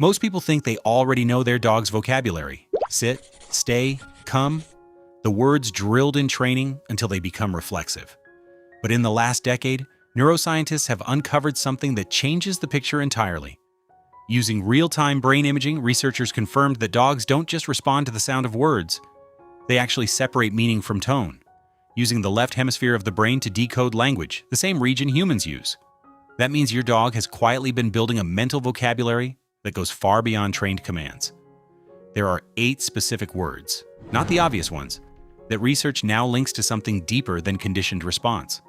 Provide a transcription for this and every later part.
Most people think they already know their dog's vocabulary. Sit, stay, come, the words drilled in training until they become reflexive. But in the last decade, neuroscientists have uncovered something that changes the picture entirely. Using real-time brain imaging, researchers confirmed that dogs don't just respond to the sound of words, they actually separate meaning from tone, using the left hemisphere of the brain to decode language, the same region humans use. That means your dog has quietly been building a mental vocabulary that goes far beyond trained commands. There are 8 specific words, not the obvious ones, that research now links to something deeper than conditioned response.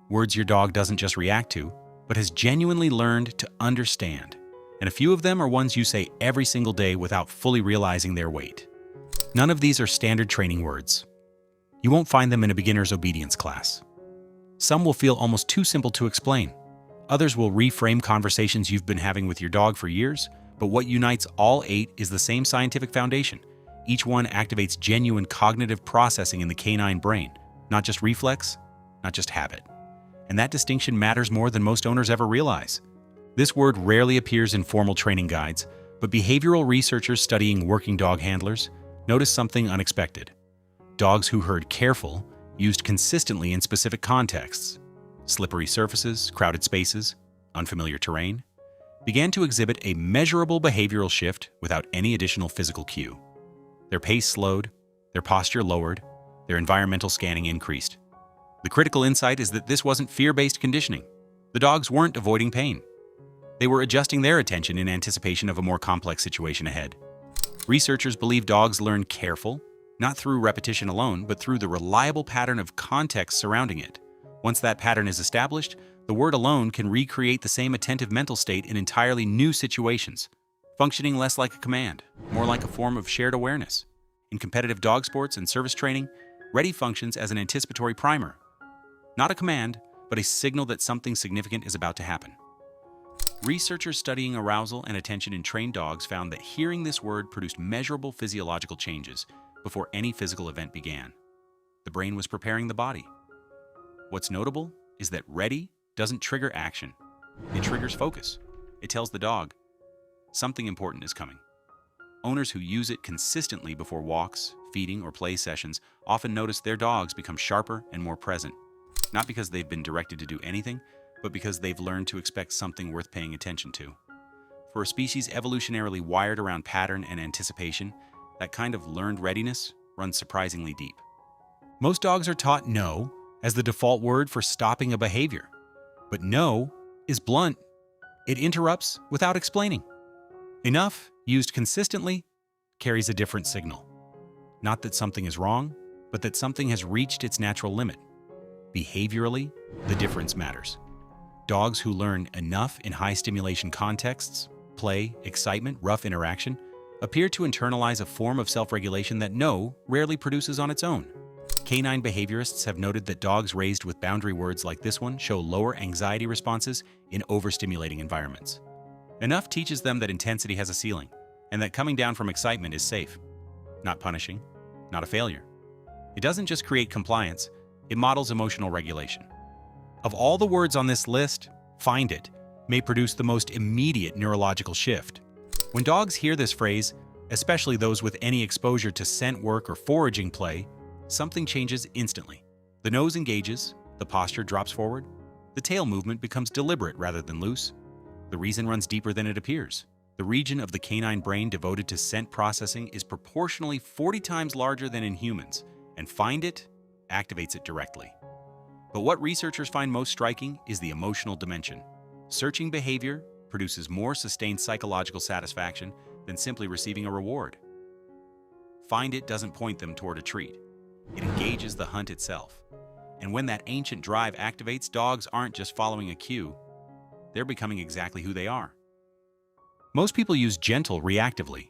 Words your dog doesn't just react to, but has genuinely learned to understand. And a few of them are ones you say every single day without fully realizing their weight. None of these are standard training words. You won't find them in a beginner's obedience class. Some will feel almost too simple to explain. Others will reframe conversations you've been having with your dog for years, but what unites all 8 is the same scientific foundation. Each one activates genuine cognitive processing in the canine brain, not just reflex, not just habit. And that distinction matters more than most owners ever realize. This word rarely appears in formal training guides, but behavioral researchers studying working dog handlers noticed something unexpected. Dogs who heard careful used consistently in specific contexts, slippery surfaces, crowded spaces, unfamiliar terrain, began to exhibit a measurable behavioral shift without any additional physical cue. Their pace slowed, their posture lowered, their environmental scanning increased. The critical insight is that this wasn't fear-based conditioning. The dogs weren't avoiding pain. They were adjusting their attention in anticipation of a more complex situation ahead. Researchers believe dogs learn careful, not through repetition alone, but through the reliable pattern of context surrounding it. Once that pattern is established, the word alone can recreate the same attentive mental state in entirely new situations, functioning less like a command, more like a form of shared awareness. In competitive dog sports and service training, ready functions as an anticipatory primer. Not a command, but a signal that something significant is about to happen. Researchers studying arousal and attention in trained dogs found that hearing this word produced measurable physiological changes before any physical event began. The brain was preparing the body. What's notable is that ready doesn't trigger action. It triggers focus. It tells the dog, something important is coming. Owners who use it consistently before walks, feeding, or play sessions often notice their dogs become sharper and more present, not because they've been directed to do anything, but because they've learned to expect something worth paying attention to. For a species evolutionarily wired around pattern and anticipation, that kind of learned readiness runs surprisingly deep. Most dogs are taught no as the default word for stopping a behavior. But no is blunt. It interrupts without explaining. Enough, used consistently, carries a different signal. Not that something is wrong, but that something has reached its natural limit. Behaviorally, the difference matters. Dogs who learn enough in high-stimulation contexts, play, excitement, rough interaction, appear to internalize a form of self-regulation that no rarely produces on its own. Canine behaviorists have noted that dogs raised with boundary words like this one show lower anxiety responses in overstimulating environments. Enough teaches them that intensity has a ceiling, and that coming down from excitement is safe. Not punishing, not a failure. It doesn't just create compliance, it models emotional regulation. Of all the words on this list, find it may produce the most immediate neurological shift. When dogs hear this phrase, especially those with any exposure to scent work or foraging play, something changes instantly. The nose engages, the posture drops forward, the tail movement becomes deliberate rather than loose. The reason runs deeper than it appears. The region of the canine brain devoted to scent processing is proportionally 40 times larger than in humans, and find it activates it directly. But what researchers find most striking is the emotional dimension. Searching behavior produces more sustained psychological satisfaction than simply receiving a reward. Find it doesn't point them toward a treat. It engages the hunt itself. And when that ancient drive activates, dogs aren't just following a cue, they're becoming exactly who they are. Most people use gentle reactively,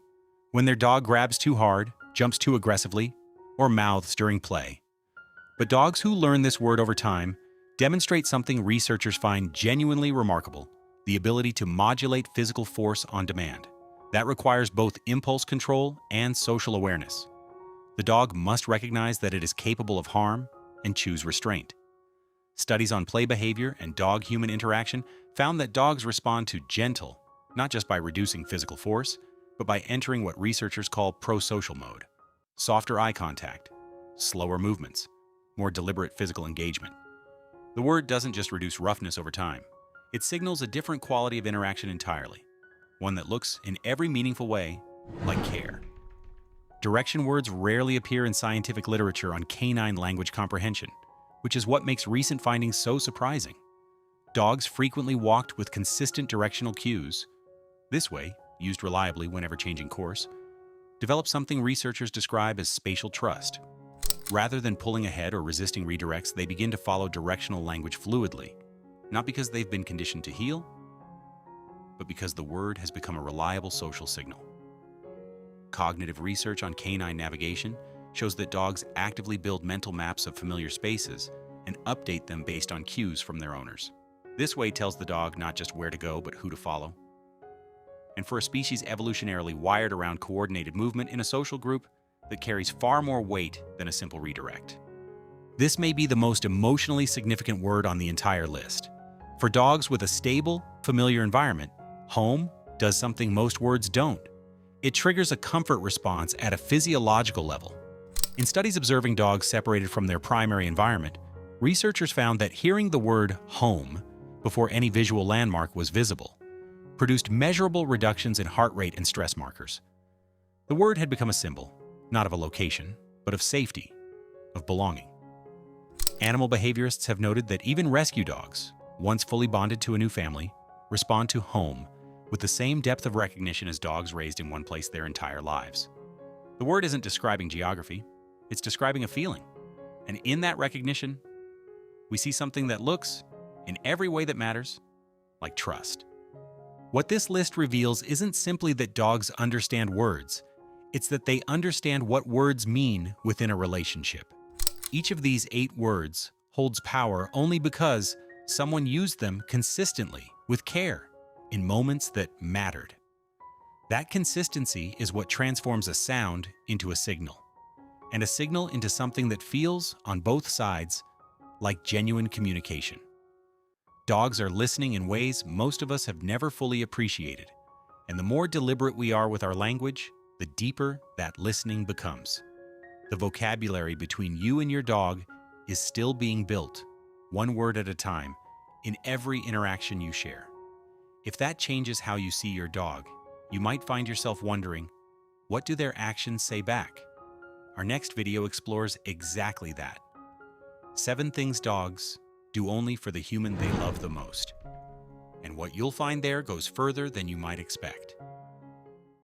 when their dog grabs too hard, jumps too aggressively, or mouths during play. But dogs who learn this word over time demonstrate something researchers find genuinely remarkable: the ability to modulate physical force on demand. That requires both impulse control and social awareness. The dog must recognize that it is capable of harm and choose restraint. Studies on play behavior and dog-human interaction found that dogs respond to gentle, not just by reducing physical force, but by entering what researchers call pro-social mode. Softer eye contact, slower movements, more deliberate physical engagement. The word doesn't just reduce roughness over time. It signals a different quality of interaction entirely, one that looks, in every meaningful way, like care. Direction words rarely appear in scientific literature on canine language comprehension, which is what makes recent findings so surprising. Dogs frequently walked with consistent directional cues. This way, used reliably whenever changing course, develop something researchers describe as spatial trust. Rather than pulling ahead or resisting redirects, they begin to follow directional language fluidly, not because they've been conditioned to heel, but because the word has become a reliable social signal. Cognitive research on canine navigation shows that dogs actively build mental maps of familiar spaces and update them based on cues from their owners. This way tells the dog not just where to go, but who to follow. And for a species evolutionarily wired around coordinated movement in a social group, that carries far more weight than a simple redirect. This may be the most emotionally significant word on the entire list. For dogs with a stable, familiar environment, home does something most words don't. It triggers a comfort response at a physiological level. In studies observing dogs separated from their primary environment, researchers found that hearing the word home before any visual landmark was visible produced measurable reductions in heart rate and stress markers. The word had become a symbol, not of a location, but of safety, of belonging. Animal behaviorists have noted that even rescue dogs, once fully bonded to a new family, respond to home with the same depth of recognition as dogs raised in one place their entire lives. The word isn't describing geography, it's describing a feeling. And in that recognition, we see something that looks, in every way that matters, like trust. What this list reveals isn't simply that dogs understand words, it's that they understand what words mean within a relationship. Each of these 8 words holds power only because someone used them consistently, with care, in moments that mattered. That consistency is what transforms a sound into a signal, and a signal into something that feels, on both sides, like genuine communication. Dogs are listening in ways most of us have never fully appreciated, and the more deliberate we are with our language, the deeper that listening becomes. The vocabulary between you and your dog is still being built, one word at a time, in every interaction you share. If that changes how you see your dog, you might find yourself wondering, what do their actions say back? Our next video explores exactly that. 7 things dogs do only for the human they love the most. And what you'll find there goes further than you might expect.